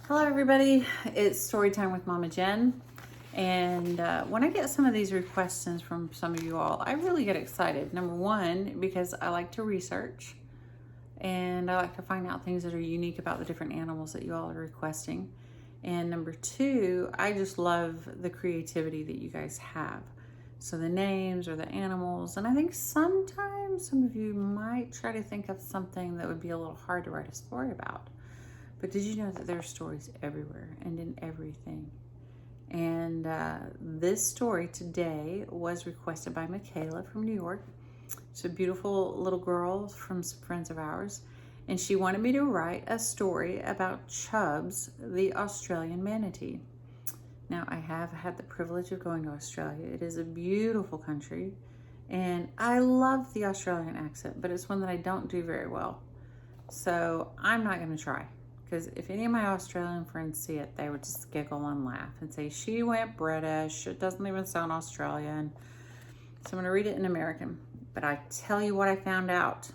Hello everybody, it's story time with Mama Jen, and when I get some of these requests from some of you all, I really get excited. Number one, because I like to research and I like to find out things that are unique about the different animals that you all are requesting. And number two, I just love the creativity that you guys have. So the names or the animals, and I think sometimes some of you might try to think of something that would be a little hard to write a story about. But did you know that there are stories everywhere and in everything? And this story today was requested by Michaela from New York. She's a beautiful little girl from some friends of ours. And she wanted me to write a story about Chubs, the Australian manatee. Now, I have had the privilege of going to Australia. It is a beautiful country. And I love the Australian accent, but it's one that I don't do very well. So I'm not going to try. Because if any of my Australian friends see it, they would just giggle and laugh and say, she went British. It doesn't even sound Australian. So I'm going to read it in American. But I tell you what I found out.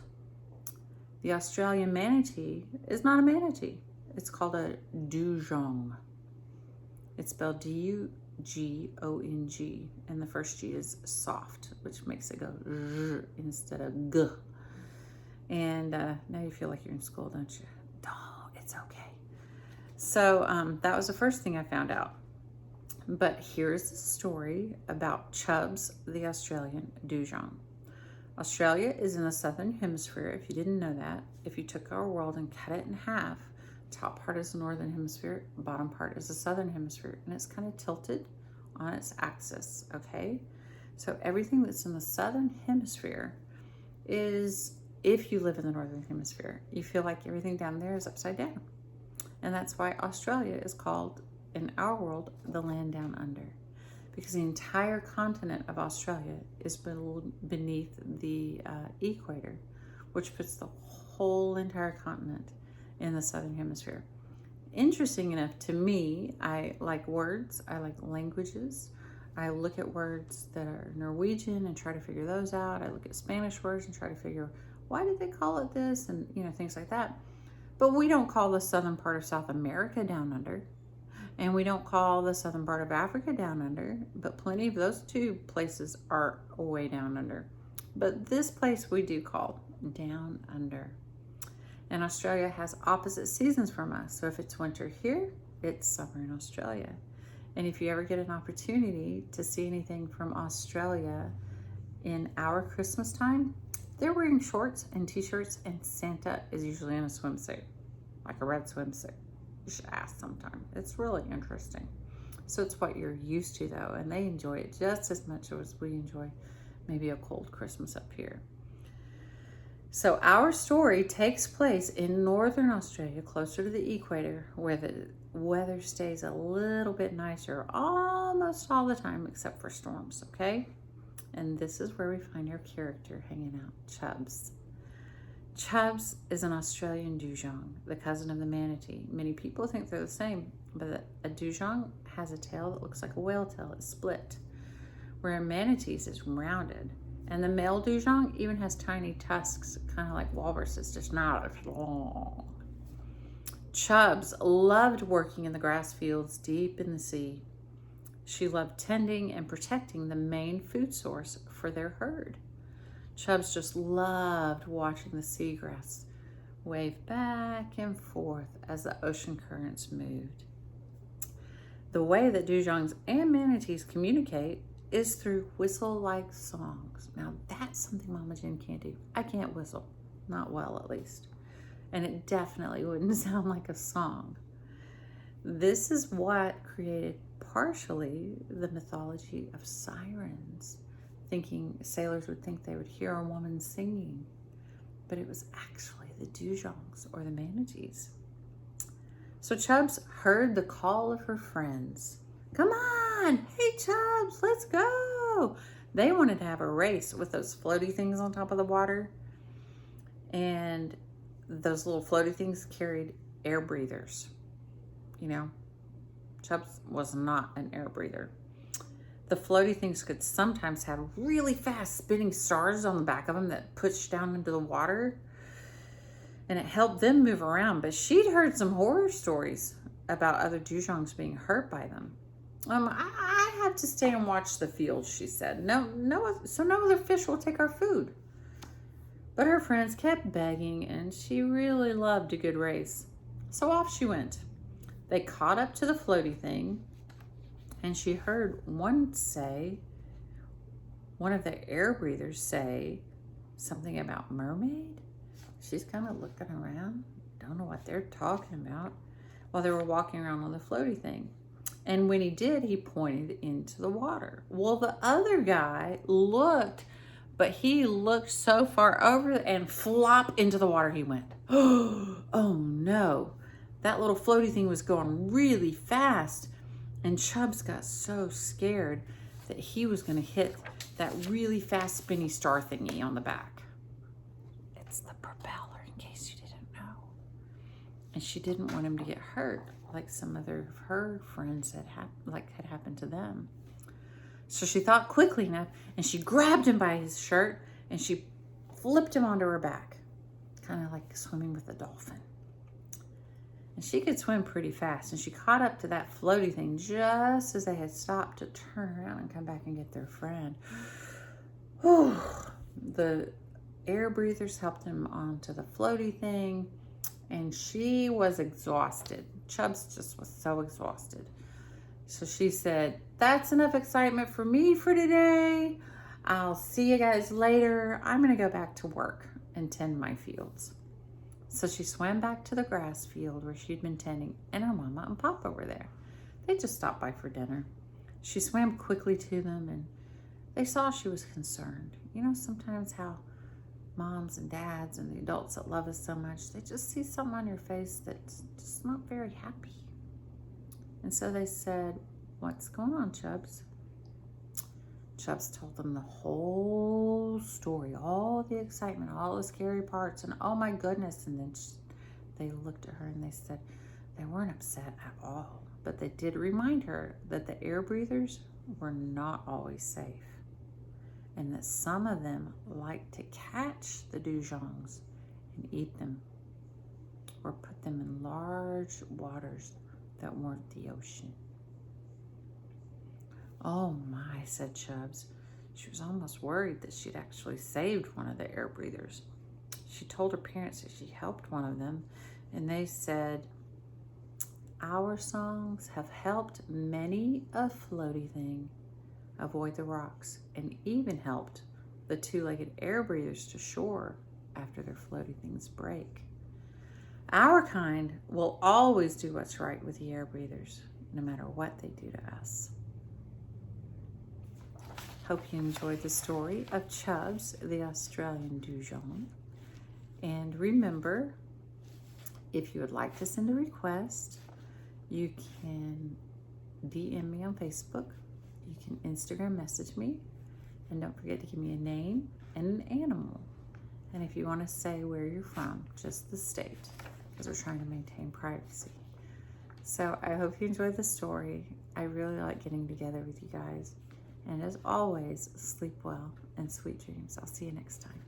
The Australian manatee is not a manatee. It's called a dugong. It's spelled D-U-G-O-N-G. And the first G is soft, which makes it go Z instead of G. And now you feel like you're in school, don't you? It's okay. So that was the first thing I found out. But here's the story about Chubs, the Australian dugong. Australia is in the southern hemisphere, if you didn't know that. If you took our world and cut it in half, top part is the northern hemisphere, bottom part is the southern hemisphere, and it's kind of tilted on its axis, okay? So everything that's in the southern hemisphere is, if you live in the northern hemisphere, you feel like everything down there is upside down. And that's why Australia is called, in our world, the land down under. Because the entire continent of Australia is beneath the equator, which puts the whole entire continent in the southern hemisphere. Interesting enough, to me, I like words, I like languages. I look at words that are Norwegian and try to figure those out. I look at Spanish words and try to figure why did they call it this, and things like that. But we don't call the southern part of South America down under, and we don't call the southern part of Africa down under, but plenty of those two places are way down under. But this place we do call down under. And Australia has opposite seasons from us. So if it's winter here, it's summer in Australia. And if you ever get an opportunity to see anything from Australia in our Christmas time, they're wearing shorts and t-shirts, and Santa is usually in a swimsuit, like a red swimsuit. You should ask sometime. It's really interesting. So it's what you're used to, though, and they enjoy it just as much as we enjoy maybe a cold Christmas up here. So our story takes place in northern Australia, closer to the equator, where the weather stays a little bit nicer almost all the time, except for storms, okay? And this is where we find our character hanging out, Chubs. Chubs is an Australian dugong, the cousin of the manatee. Many people think they're the same, but a dugong has a tail that looks like a whale tail. It's split, where a manatee's is rounded. And the male dugong even has tiny tusks, kind of like walruses, just not as long. Chubs loved working in the grass fields deep in the sea. She loved tending and protecting the main food source for their herd. Chubs just loved watching the seagrass wave back and forth as the ocean currents moved. The way that dugongs and manatees communicate is through whistle-like songs. Now that's something Mama Jen can't do. I can't whistle, not well at least. And it definitely wouldn't sound like a song. This is what created partially the mythology of sirens, thinking sailors would think they would hear a woman singing, but it was actually the dugongs or the manatees. So Chubs heard the call of her friends. Come on, hey Chubs, let's go. They wanted to have a race with those floaty things on top of the water, and those little floaty things carried air breathers. Chubbs was not an air breather. The floaty things could sometimes have really fast spinning stars on the back of them that pushed down into the water. And it helped them move around. But she'd heard some horror stories about other dugongs being hurt by them. I have to stay and watch the field, she said. So no other fish will take our food. But her friends kept begging, and she really loved a good race. So off she went. They caught up to the floaty thing, and she heard one of the air breathers say something about mermaid. She's kind of looking around, don't know what they're talking about, while they were walking around on the floaty thing. And when he did, he pointed into the water. Well, the other guy looked, but he looked so far over and flop into the water he went. Oh no, that little floaty thing was going really fast. And Chubbs got so scared that he was going to hit that really fast spinny star thingy on the back. It's the propeller, in case you didn't know. And she didn't want him to get hurt like some other of her friends had happened to them. So she thought quickly enough, and she grabbed him by his shirt and she flipped him onto her back, kind of like swimming with a dolphin. And she could swim pretty fast, and she caught up to that floaty thing just as they had stopped to turn around and come back and get their friend. Whew. The air breathers helped him onto the floaty thing, and she was exhausted. Chubbs just was so exhausted. So she said, "That's enough excitement for me for today. I'll see you guys later. I'm going to go back to work and tend my fields." So she swam back to the grass field where she'd been tending, and her mama and papa were there. They just stopped by for dinner. She swam quickly to them, and they saw she was concerned. You know, sometimes how moms and dads and the adults that love us so much, they just see something on your face that's just not very happy. And so they said, "What's going on, Chubbs?" Chubbs told them the whole story, all the excitement, all the scary parts, and oh my goodness. And then they looked at her and they said they weren't upset at all, but they did remind her that the air breathers were not always safe, and that some of them liked to catch the dugongs and eat them, or put them in large waters that weren't the ocean. "Oh my," said Chubbs. She was almost worried that she'd actually saved one of the air breathers. She told her parents that she helped one of them, and they said, "Our songs have helped many a floaty thing avoid the rocks, and even helped the two-legged air breathers to shore after their floaty things break. Our kind will always do what's right with the air breathers, no matter what they do to us." Hope you enjoyed the story of Chubbs, the Australian dugong. And remember, if you would like to send a request, you can DM me on Facebook. You can Instagram message me. And don't forget to give me a name and an animal. And if you want to say where you're from, just the state, because we're trying to maintain privacy. So I hope you enjoyed the story. I really like getting together with you guys. And as always, sleep well and sweet dreams. I'll see you next time.